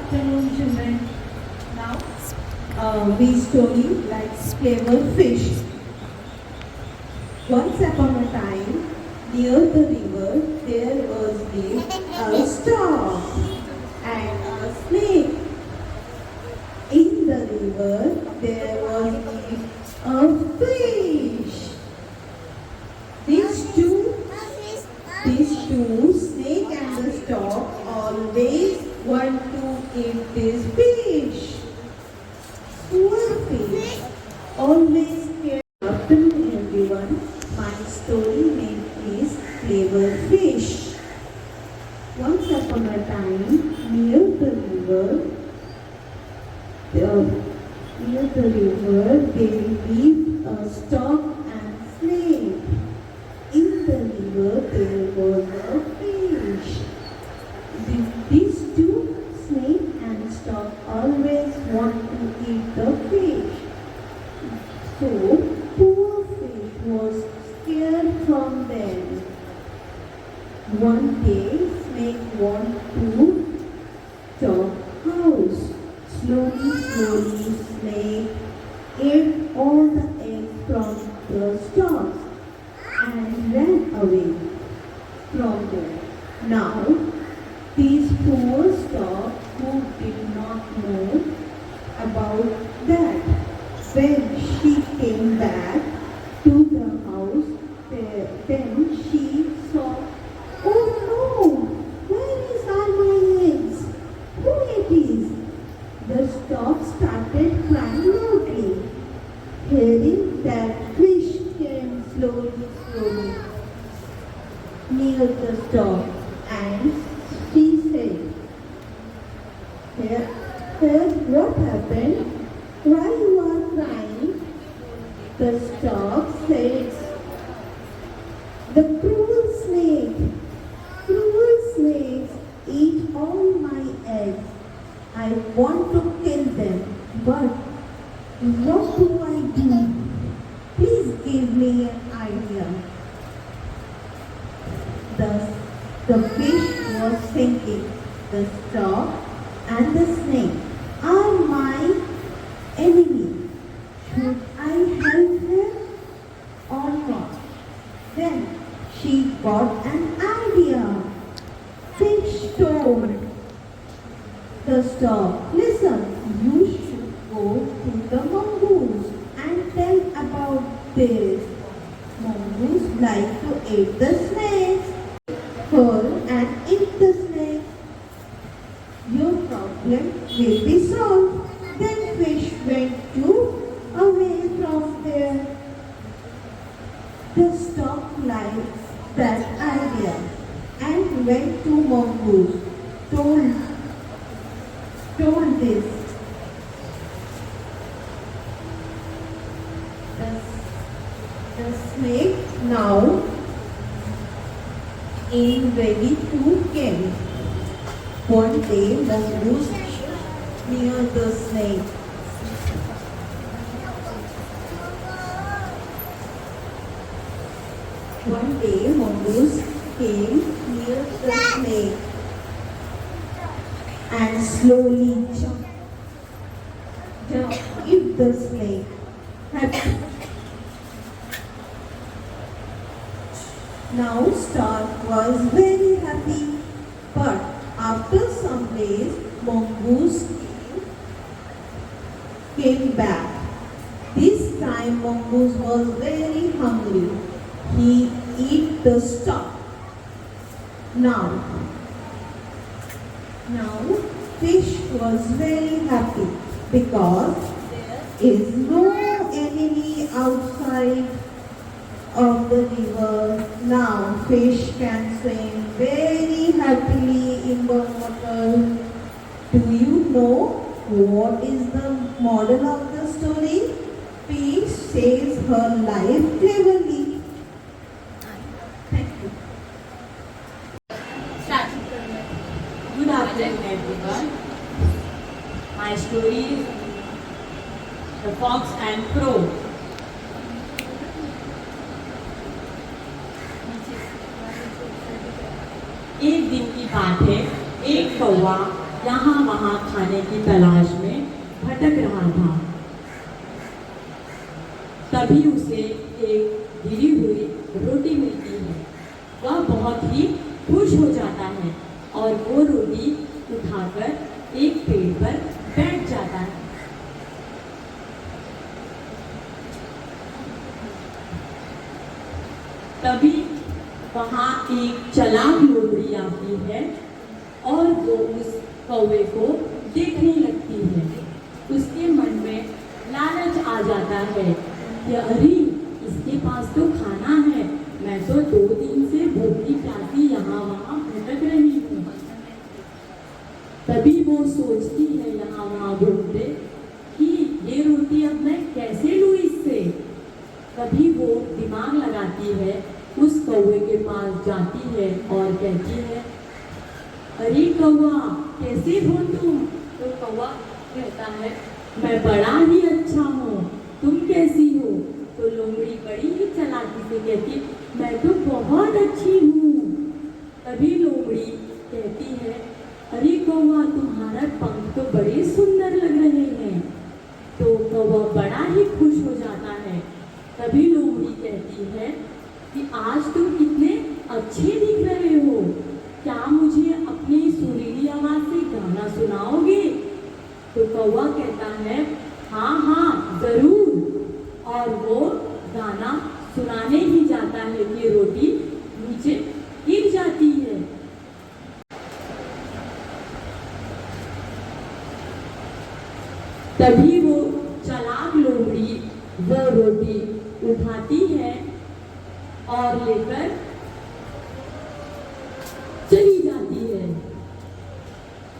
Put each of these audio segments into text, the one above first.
afternoon, children. Now, we story like clever fish. Once upon a time, near the river, there was a stork and a snake. In the river, there was a fish. These two, snake and the stork, always want to eat this fish. Poor fish, always scared. Good afternoon, everyone. My story name is Clever Fish. Once upon a time, near the river, there lived a stork and snake. In the river, there was a fish. These two, snake and stork, always want to eat the fish. So, poor fish was scared from them. One day, snake wanted to stork house. Slowly, snake ate all the eggs from the stork and ran away from there. Now, these poor stork who did not know about that. When she came back to the house, then she saw, oh no, where is all my eggs? Who it is? The stork started crying loudly. Hearing that, fish came slowly near the stork, and she said, Here, what happened? Why you are crying? The stork said, the cruel snakes eat all my eggs. I want to kill them, but what do I do? Please give me an idea. The fish was thinking, the stork and the snake are my enemy. Should I help her or not? Then she got an idea. Fish told the stork, listen, you should go to the mongoose and tell about this. Mongoose like to eat the snakes. Curl and eat the snake. Your problem will be solved. Then fish went away from there. The stork liked that idea and went to mongoose. Told this. The snake now is ready to kill. One day, mongoose near the snake. One day, mongoose came near the snake and slowly jumped if the snake had. Now stork was very happy, but after some days mongoose came back. This time mongoose was very hungry. He ate the stork. Now fish was very happy because there is no enemy outside of the river. Now fish can swim very happily in the water. Do you know what is the moral of the story? Fish saves her life cleverly. Thank you. Good afternoon, everyone. My story is The Fox and Crow. एक दिन की बात है, एक कौवा यहाँ वहाँ खाने की तलाश में भटक रहा था। तभी उसे एक गिरी हुई रोटी मिलती है। वह बहुत ही खुश हो जाता है और वो रोटी उठाकर एक पेड़ पर बैठ जाता है। तभी वहाँ एक चालाक लोमड़ी आती है और वो उस कौवे को देखने लगती है। उसके मन में लालच आ जाता है कि अरे इसके पास तो खाना है, मैं तो 2 दिन से भूखी प्यासी यहाँ वहाँ भटक रही हूँ। तभी वो सोचती है यहाँ वहाँ घूमते कि ये रोटी अब मैं कैसे लूँ इससे। तभी वो दिमाग लगाती है, उस कौवे के पास जाती है और कहती है, अरे कौवा कैसे हो तुम? तो कौवा कहता है, मैं बड़ा ही अच्छा हूँ, तुम कैसी हो? तो लोमड़ी बड़ी ही चालाकी से कहती, मैं तो बहुत अच्छी हूँ। तभी लोमड़ी कहती है, अरे कौवा तुम्हारा पंख तो बड़े सुंदर लग रहे हैं। तो कौवा बड़ा ही खुश हो जाता है। तभी लोमड़ी कहती है कि आज तुम कितने अच्छे दिख रहे हो, क्या मुझे अपनी सुरीली आवाज से गाना सुनाओगे? तो कौवा कहता है, हाँ हाँ जरूर। और वो गाना सुनाने ही जाता है कि रोटी नीचे गिर जाती है। तभी वो चालाक लोमड़ी वो रोटी उठाती है और लेकर चली जाती है।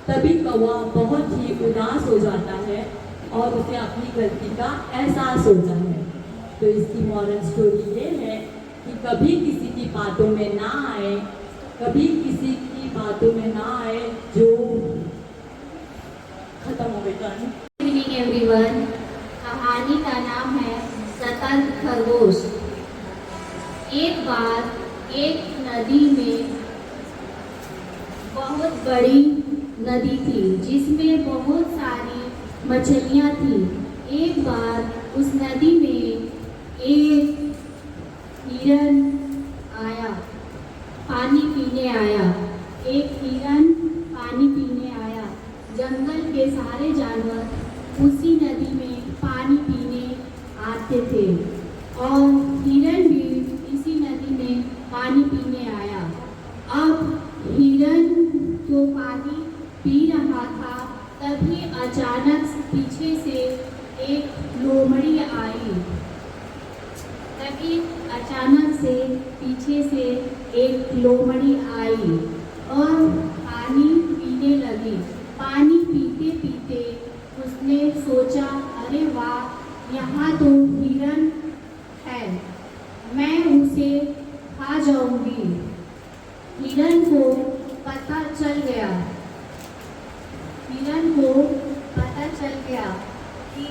तभी कौवा बहुत ही उदास हो जाता है और उसे अपनी गलती का एहसास होता है। तो इसकी मॉरल स्टोरी ये है कि कभी किसी की बातों में ना आए, कभी किसी की बातों में ना आए जो खत्म हो गई। Good evening everyone. कहानी का नाम है सतर्क खरगोश। एक बार एक नदी में बहुत बड़ी नदी थी जिसमें बहुत सारी मछलियाँ थी। एक बार उस नदी में एक हिरन आया, पानी पीने आया। एक हिरन पानी पीने आया। जंगल के सारे जानवर उसी नदी में पानी पीने आते थे और हिरन भी इसी नदी में पानी पीने आया। अब हिरन जो पानी पी रहा था, तभी अचानक पीछे से एक लोमड़ी आई। तभी अचानक से पीछे से एक लोमड़ी आई और पानी पीने लगी। पानी पीते पीते उसने सोचा, अरे वाह, यहाँ तो हिरन है, मैं उसे खा जाऊंगी। हिरन को पता चल गया, हिरन को पता चल गया कि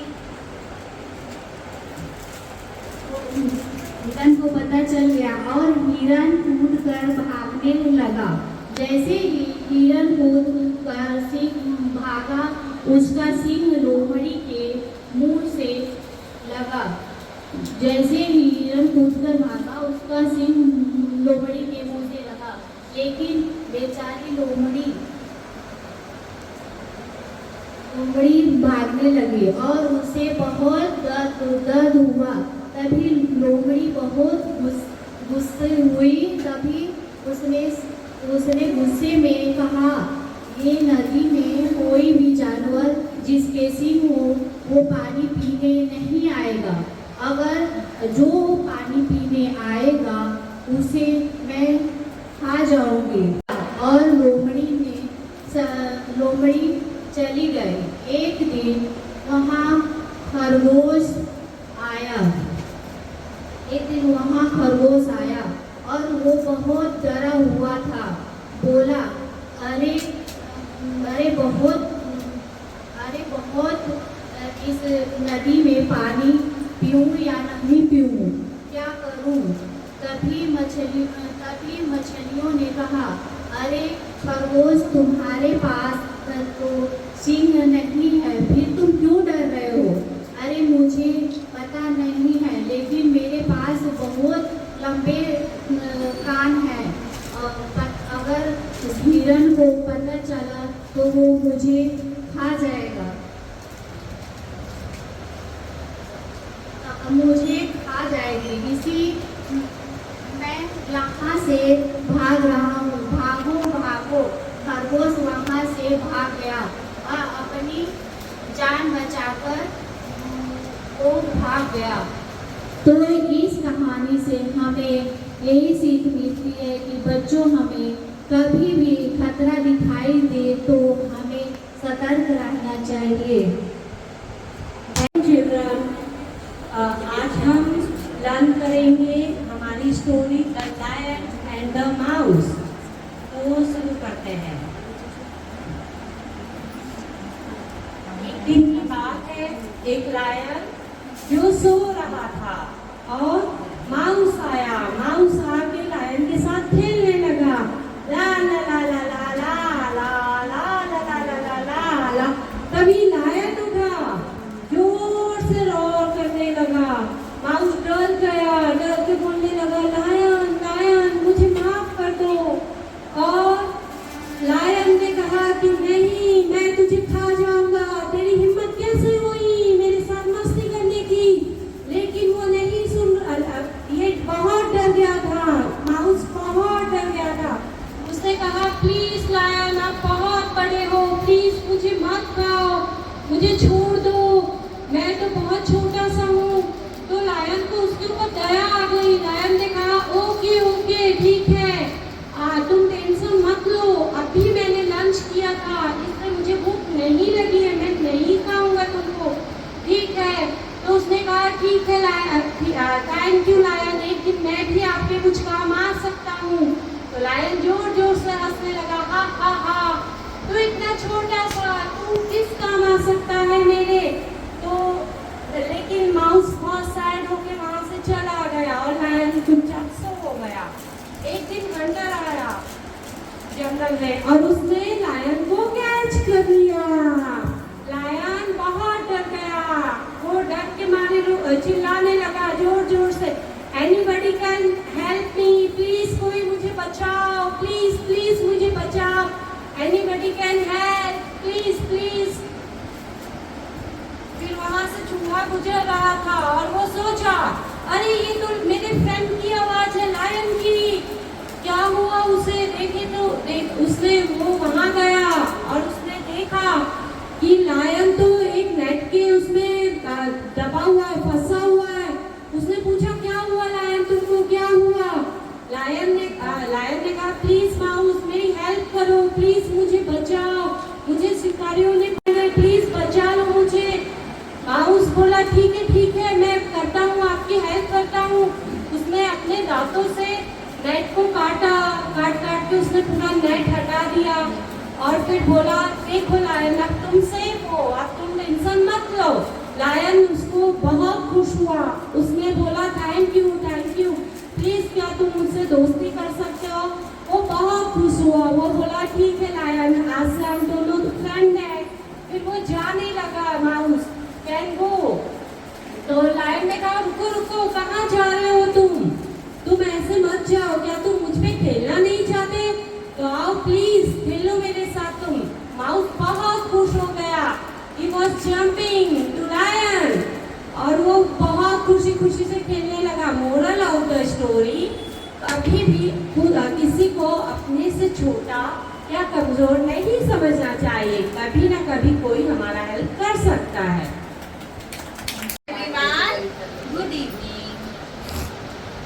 हिरन को पता चल गया और हिरन कूदकर भागने लगा। जैसे ही हिरन कूदकर सिंह भागा, उसका सिंह लोमड़ी के मुंह से लगा। जैसे ही हिरन कूदकर भागा, उसका सिंह लोमड़ी के मुंह से लगा। लेकिन बेचारी लोमड़ी भागने लगी और उसे बहुत दर्द हुआ। तभी लोमड़ी बहुत गुस्से हुई। तभी उसने गुस्से में कहा, ये नदी में कोई भी जानवर जिसके सिंह हो वो पानी पीने नहीं आएगा। अगर जो पानी पीने आएगा उसे मैं खा जाऊंगी। और लोमड़ी चली गई। एक दिन वहाँ खरगोश आया। और वो बहुत डरा हुआ था। बोला, अरे बहुत इस नदी में पानी पीऊँ या नहीं पीऊँ, क्या करूँ? तभी मछलियों ने कहा, अरे खरगोश, तुम्हारे पास अगर तो सिंह नहीं है, फिर तुम क्यों डर रहे हो? अरे मुझे पता नहीं है, लेकिन मेरे पास बहुत लंबे कान हैं। अगर इस हिरण को पता चला तो वो मुझे खा जाएगा, मुझे खा जाएगी। इसी मैं यहाँ से भाग रहा हूँ। भागो भागो। खरगोश वहाँ से भाग गया और अपनी जान बचाकर वो भाग गया। तो इस कहानी से हमें यही सीख मिलती है कि बच्चों, हमें कभी भी खतरा दिखाई दे तो हमें सतर्क रहना चाहिए। चिल्ड्रन, आज हम लर्न करेंगे हमारी story the lion and the mouse. तो शुरू करते हैं। एक दिन की बात है, एक लायन जो सो रहा था और माउस आया। माउस आके लायन के साथ खेलने लगा। ला ला ला ला ला ला ला ला ला ला ला ला ला। तभी लायन उठा, जोर से रोर करने लगा। माउस डर गया, डर के बोलने लगा, लायन लायन मुझे माफ कर दो। और लायन ने कहा कि नहीं, मैं तुझे खा जाऊंगा। तेरी हिम्मत कैसे हुई मेरे साथ मस्ती करने की? लेकिन वो नहीं सुन। ये बहुत डर गया था, माउस बहुत डर गया था। उसने कहा, प्लीज लायन, आप बहुत बड़े हो, प्लीज मुझे मत खाओ, मुझे छोड़ दो, मैं तो बहुत छोटा सा हूँ। तो लायन को उसके ऊपर दया आ गई। लायन ने कहा, ओके ओके ठीक है, तुम टेंशन मत लो, अभी मैंने लंच किया था, इसलिए मुझे भूख नहीं लगी है, मैं नहीं खाऊंगा तुमको, ठीक है। तो उसने कहा, ठीक है लायन, थैंक यू लायन, एक दिन मैं भी आपके कुछ काम आ सकता हूँ। तो लायन जोर जोर से हंसने लगा, हा हा हा, तू इतना छोटा सा, तू किस काम आ सकता है मेरे? तो लेकिन माउस बहुत सैड होके वहां से चला गया और लायन चुपचाप सो हो गया। एक दिन हंटर आया जंगल में और उसने लायन को कैच कर लिया। लायन बहुत डर गया, वो डर के मारे चिल्लाने लगा जोर जोर से, anybody can help me, please कोई मुझे बचाओ, प्लीज प्लीज मुझे बचाओ, anybody can help, please please. फिर वहां से चूहा गुजर रहा था और वो सोचा, अरे ये तो मेरे फ्रेंड की आवाज है, लायन की। क्या हुआ उसे? देखे तो उसने वो वहां गया और उसने देखा कि लायन तो एक नेट के उसमें दबा हुआ है, फंसा हुआ है। उसने पूछा, क्या हुआ लायन, तुमको क्या हुआ? लायन ने कहा, प्लीज माउस मेरी हेल्प करो, प्लीज मुझे बचाओ, मुझे शिकारियों ने पकड़ा, प्लीज बचा लो मुझे। माउस बोला, ठीक है मैं करता हूँ, आपकी हेल्प करता हूँ। उसने अपने दांतों से नेट को काट के उसने पूरा नेट हटा दिया और फिर बोला, देखो लायन, अब तुम सेफ हो, अब तुम टेंशन मत लो। लायन उसको बहुत खुश हुआ, उसने बोला, थैंक यू, प्लीज क्या तुम मुझसे दोस्ती कर सकते हो? वो बहुत खुश हुआ, वो बोला, ठीक है लायन, आज से हम दोनों फ्रेंड हैं। फिर वो जाने लगा, माउस कैन गो। तो लायन ने कहा, रुको, कहाँ जा रहे हो तुम ऐसे मत जाओ, क्या तुम मुझ पे खेलना नहीं चाहते? तो आओ प्लीज खेलो मेरे साथ तुम। माउस बहुत खुश हो गया, he was jumping to lion, और वो बहुत खुशी से खेलने लगा। मोरल ऑफ द स्टोरी, कभी भी किसी को अपने से छोटा या कमजोर नहीं समझना चाहिए, कभी ना कभी कोई हमारा हेल्प कर सकता है। Everyone, good evening.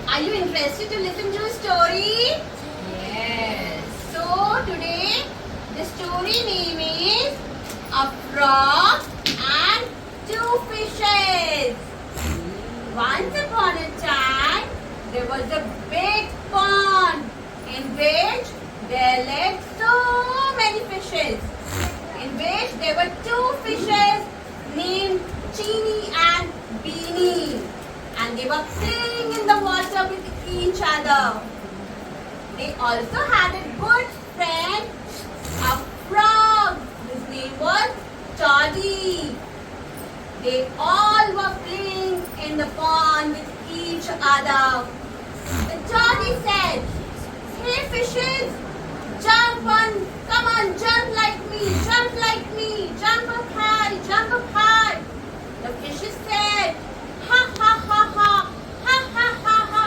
Are you interested to listen to a story? Yes. So today the story name is A Frog and Two Fishes. Once upon a time there was a big pond in which there lived so many fishes. In which there were two fishes named Chini and Beanie, and they were playing in the water with each other. They also had a good friend, a frog. His Toddy. They all were playing in the pond with each other. The Toddy said, "Hey fishes, jump on, come on, jump like me, jump up high. The fishes said, "Ha ha ha ha, ha ha ha ha.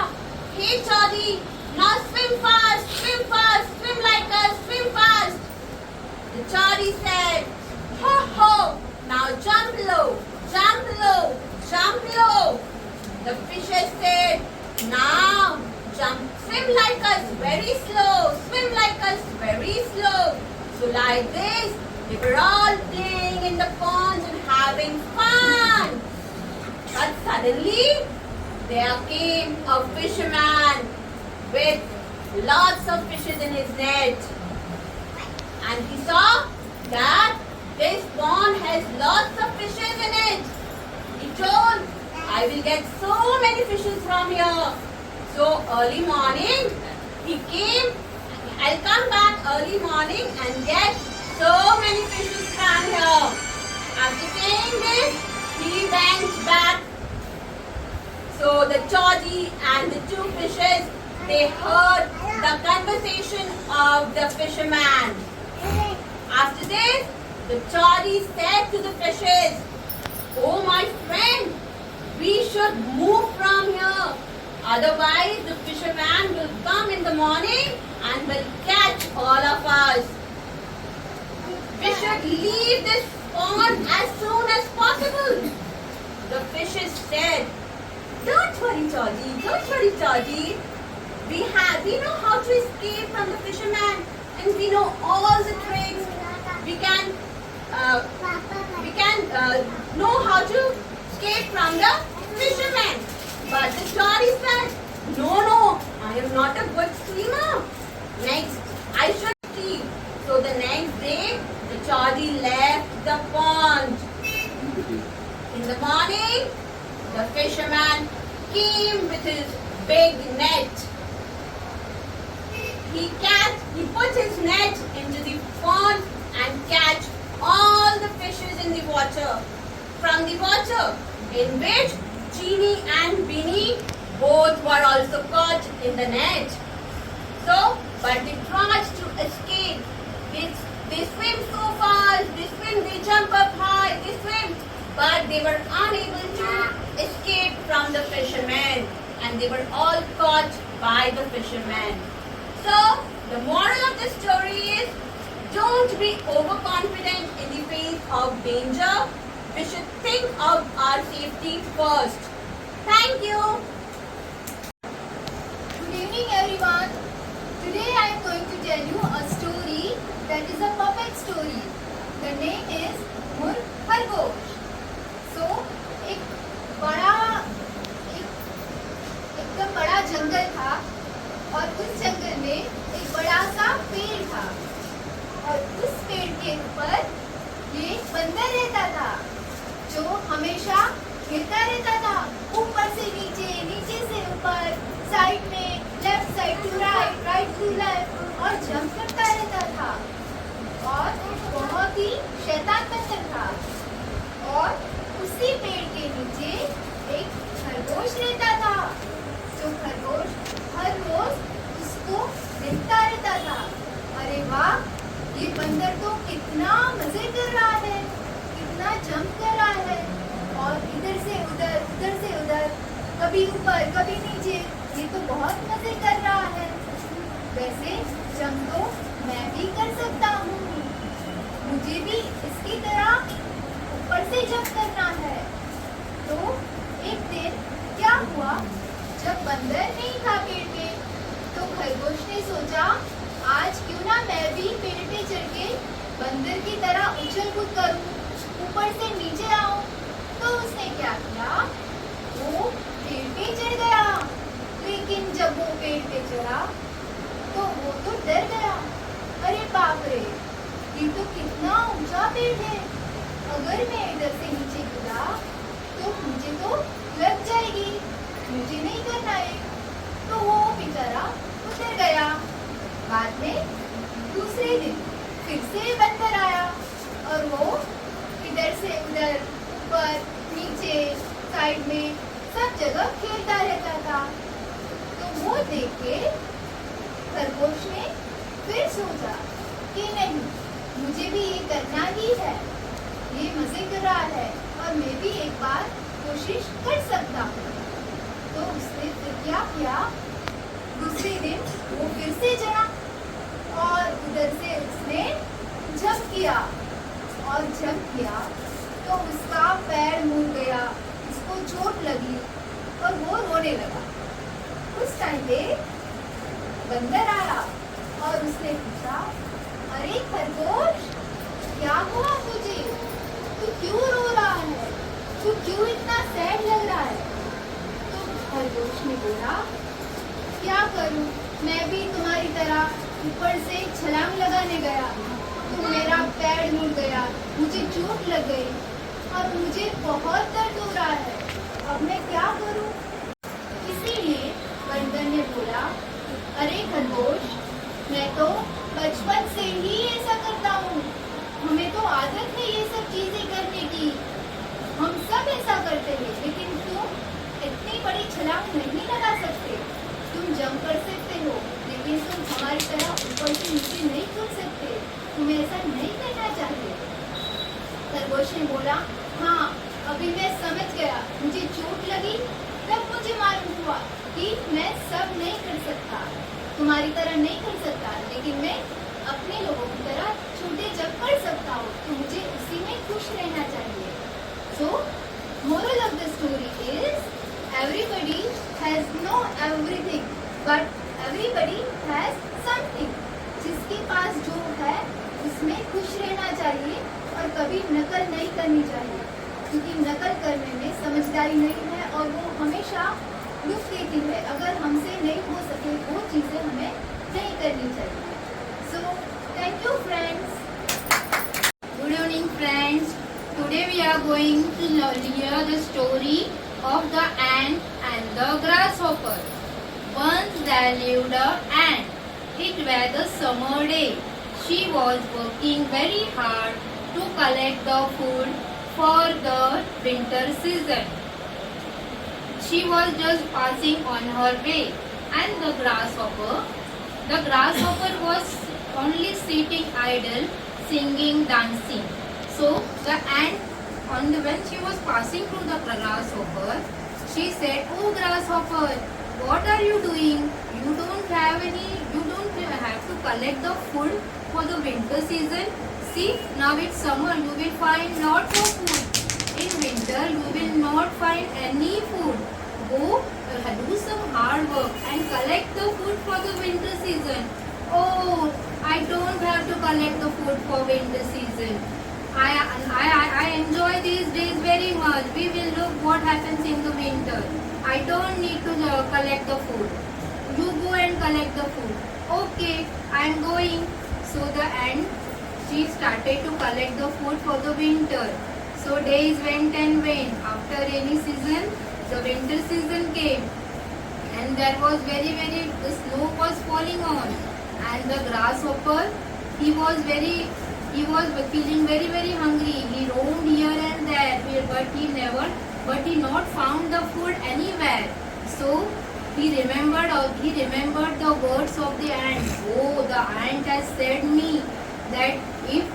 Hey Toddy, now swim fast, swim like us, swim fast." The Toddy said, "Ho ho, now jump low, jump low, jump low." The fishes said, "Now jump, swim like us very slow, swim like us very slow." So like this, they were all playing in the pond and having fun. But suddenly, there came a fisherman with lots of fishes in his net. And he saw that this pond has lots of fishes in it. He told, "I will get so many fishes from here." So early morning, he came, "I'll come back early morning and get so many fishes from here." After saying this, he went back. So the Toddy and the two fishes, they heard the conversation of the fisherman. After this, the Toddy said to the fishes, "Oh my friend, we should move from here. Otherwise, the fisherman will come in the morning and will catch all of us. We should leave this pond as soon as possible." The fishes said, "Don't worry, Toddy, don't worry, Toddy. We know how to escape from the fisherman, and we know all the tricks. We can know how to escape from the fisherman." But the Toddy said, No, I am not a good swimmer. Next, I should sleep." So the next day, the Toddy left the pond. In the morning, the fisherman came with his big net. He put his net into the pond and catch all the fishes in the water. From the water in which Genie and Beanie both were also caught in the net. So, but they tried to escape. They swim so fast, they jump up high, they swim, but they were unable to escape from the fisherman, and they were all caught by the fisherman. So, the moral of the story is, don't be overconfident in the face of danger. We should think of our safety first. Thank you. Good evening, everyone. Today I am going to tell you a story that is a puppet story. The name is Mur Khargosh. So, एकदम बड़ा जंगल था, और उस जंगल में एक बड़ा सा पेड़ था, और उस पेड़ के ऊपर ये बंदर रहता था जो हमेशा गिरता रहता था, ऊपर से नीचे, नीचे से ऊपर, साइड में, left side to right, right to left, और जंप करता रहता था, और बहुत ही शैतान बंदर था। और उसी पेड़ के नीचे एक खरगोश रहता था, जो खरगोश हर रोज उसको देखता रहता था। अरे वाह, ये बंदर तो कितना मजे कर रहा है, कितना जंप कर रहा है, और इधर से उधर, कभी ऊपर कभी नीचे, ये तो बहुत मजे कर रहा है। वैसे जंप तो मैं भी कर सकता हूँ, मुझे भी इसकी तरह ऊपर से जंप करना है। तो एक दिन क्या हुआ, जब बंदर नहीं था पेड़ पे, तो खरगोश ने सोचा, आज क्यों ना मैं भी पेड़ पे चढ़ के बंदर की तरह उछल कूद करूं, ऊपर से नीचे आऊं। तो उसने क्या किया, वो पेड़ पे चढ़ गया। लेकिन जब वो पेड़ पे चढ़ा तो वो तो डर गया। अरे बाप रे, ये तो कितना ऊंचा पेड़ है, अगर मैं इधर से नीचे गिरा तो मुझे तो लग जाएगी, मुझे नहीं करना है। तो वो बेचारा उतर गया। बाद में दूसरे दिन फिर से बंदर आया, और वो इधर से उधर, ऊपर नीचे साइड में सब जगह खेलता रहता था। तो वो देख के खरगोश ने फिर सोचा कि नहीं, मुझे भी ये करना ही है, ये मजे कर रहा है और मैं भी एक बार कोशिश कर सकता हूँ। तो उसने फिर क्या किया, दूसरे दिन वो फिर से चला और उधर से उसने जंप किया और जंप किया तो उसका पैर मुड़ गया, उसको चोट लगी और वो रोने लगा। उस टाइम पे बंदर आया और उसने पूछा, अरे खरगोश, क्या हुआ तुझे? तू क्यों रो रहा है? तू क्यों इतना सैड लग रहा है? तो खरगोश ने बोला, क्या करूं, मैं भी तुम्हारी तरह ऊपर से छलांग लगाने गया तो मेरा पैर मुड़ गया, मुझे चोट लग गई और मुझे बहुत दर्द हो रहा है। अब मैं क्या करूं? इसीलिए बंदर ने बोला, अरे खरगोश, मैं तो बचपन से ही ऐसा करता हूँ, हमें तो आदत है ये सब चीजें करने की, हम सब ऐसा करते हैं, लेकिन तुम इतनी बड़ी छलांग नहीं लगा सकते। तुम जंप कर सकते हो, लेकिन तुम हमारी तरह ऊपर से नीचे नहीं कूद सकते, तुम्हें ऐसा नहीं करना चाहिए। खरगोश ने बोला, हाँ, अभी मैं समझ गया, मुझे चोट लगी तब मुझे मालूम हुआ कि मैं सब नहीं कर सकता, तुम्हारी तरह नहीं कर सकता, लेकिन मैं अपने लोगों की तरह छोटे जब कर सकता हूँ, तो मुझे उसी में खुश रहना चाहिए। So, moral of the story is, everybody has no everything, but everybody has something. जिसके पास जो है उसमें खुश रहना चाहिए और कभी नकल नहीं करनी चाहिए, क्योंकि नकल करने में समझदारी नहीं है और वो हमेशा दुख देती है। अगर हमसे नहीं हो सके वो चीज़ें हमें नहीं करनी चाहिए। So, thank you friends. Good evening friends. Today we are going to hear the story of the ant and the grasshopper. Once there lived an ant. It was a summer day. She was working very hard to collect the food for the winter season. She was just passing on her way, and the grasshopper was only sitting idle, singing, dancing. So the ant, when she was passing through the grasshopper, she said, "Oh grasshopper, what are you doing? You don't have to collect the food for the winter season. See, now it's summer, you will find lots of food. In winter, you will not find any food. Go do some hard work and collect the food for the winter season." "Oh, I don't have to collect the food for winter season. I enjoy these days very much. We will look what happens in the winter. I don't need to collect the food. You go and collect the food." "Okay, I am going." So the ant, she started to collect the food for the winter. So days went and went. After rainy season, the winter season came, and there was the snow was falling on, and the grasshopper, he was feeling very hungry. He roamed here and there, but he not found the food anywhere. So he remembered the words of the ant. "Oh, the ant has said me that if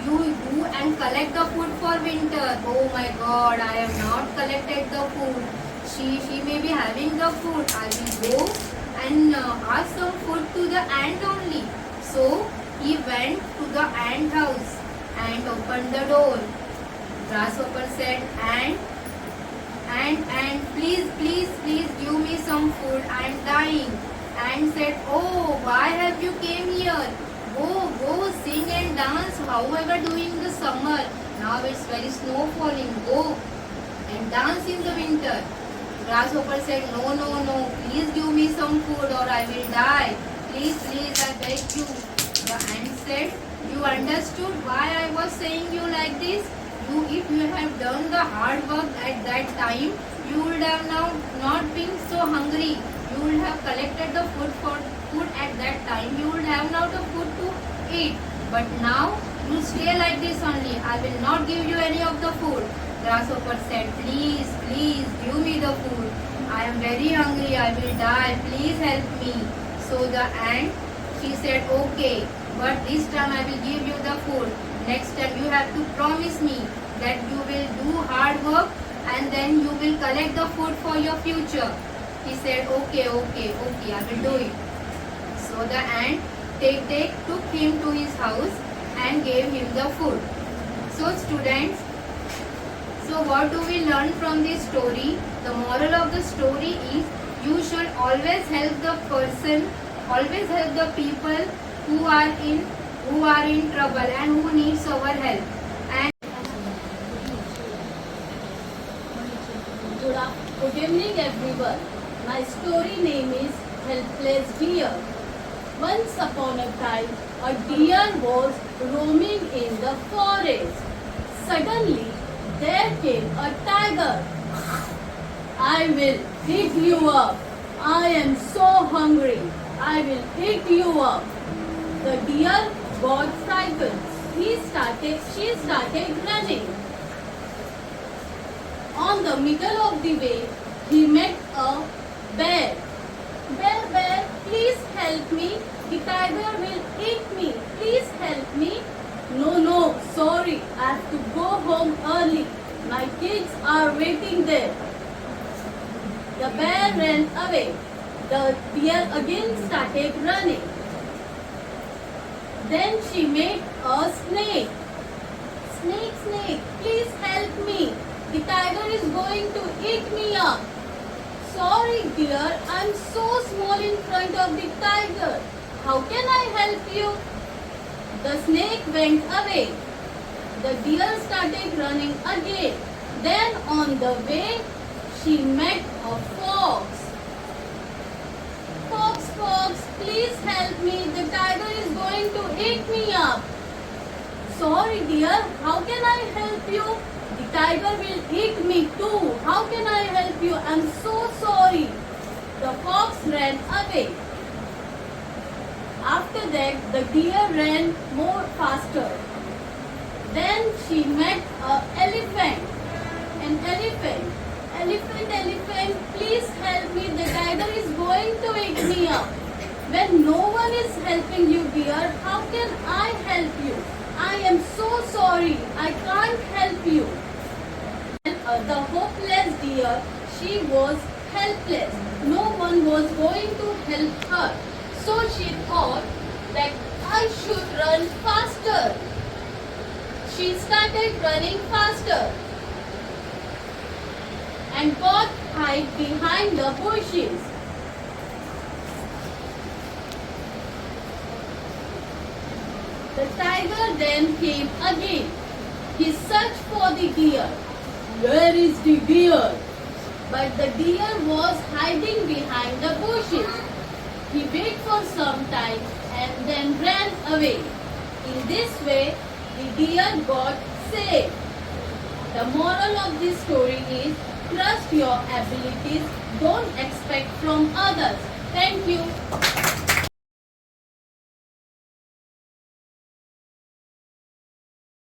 you do and collect the food for winter. Oh my God, I have not collected the food. She may be having the food. I will go and ask some food to the ant only." So he went to the ant house and opened the door. Grasshopper said, "Ant, please give me some food. I am dying." Ant said, "Oh, why have you came here? Go, sing and dance, however doing the summer. Now it's very snow falling. Go and dance in the winter." Grasshopper said, No, please give me some food or I will die. Please, I beg you." The ant said, "You understood why I was saying you like this? If you have done the hard work at that time, you would have now not been so hungry. You would have collected the food at that time. You would have now the food to eat. But now You stay like this only. I will not give you any of the food. Grasshopper said, please, please, give me the food. I am very hungry. I will die. Please help me. So the ant, she said, okay, but this time I will give you the food. Next time you have to promise me that you will do hard work and then you will collect the food for your future. He said, okay, okay, okay, I will do it. So the ant took him to his house and gave him the food. So students, so what do we learn from this story? The moral of the story is you should always help the person, always help the people who are in trouble and who needs our help. And Good evening everyone. My story name is Helpless Deer. Once upon a time, a deer was roaming in the forest. Suddenly, there came a tiger. I will eat you up. I am so hungry. I will eat you up. The deer got frightened. She started running. On the middle of the way, he met a bear. Bear, please help me. The tiger will eat me. Please help me. No, sorry. I have to go home early. My kids are waiting there. The bear ran away. The deer again started running. Then she met a snake. Snake, please help me. The tiger is going to eat me up. Sorry dear, I'm so small in front of the tiger. How can I help you? The snake went away. The deer started running again. Then on the way, she met a fox. Fox, please help me. The tiger is going to eat me up. Sorry dear, how can I help you? The tiger will eat me too. How can I help you? I'm so sorry. The fox ran away. After that, the deer ran more faster. Then she met an elephant. Elephant, please help me. The tiger is going to eat me up. When no one is helping you, dear, how can I help you? I am so sorry. I can't help you. The hopeless deer, she was helpless. No one was going to help her. So she thought that I should run faster. She started running faster and got hid behind the bushes. The tiger then came again. He searched for the deer. Where is the deer? But the deer was hiding behind the bushes. He waited for some time and then ran away. In this way, the deer got saved. The moral of this story is trust your abilities, don't expect from others. Thank you.